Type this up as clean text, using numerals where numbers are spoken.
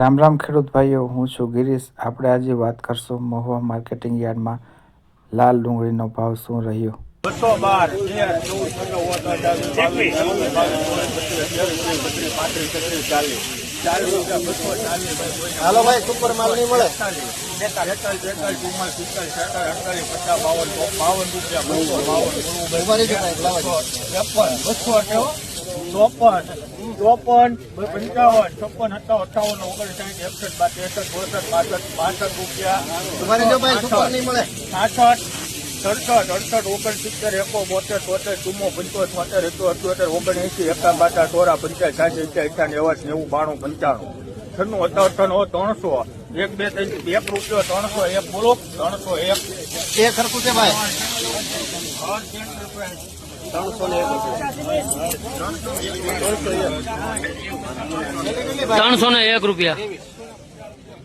રામ રામ ખેડૂત ભાઈઓ, હું છું ગિરીશ। આપણે આજે વાત કરશું મહુવા માર્કેટિંગ યાર્ડમાં લાલ ડુંગળીનો ભાવ શું રહ્યો। 212 હાલો ભાઈ, સુપર માલ નહીં મળે। 54 રૂપિયા તમારે જો ભાઈ સુપર નહીં મળે। 68 67 68 69 71 72 73 74 79 300 1 2 3 1 રૂપિયો 301 બોલો 301 એક સરખું છે ભાઈ। 301 રૂપિયા।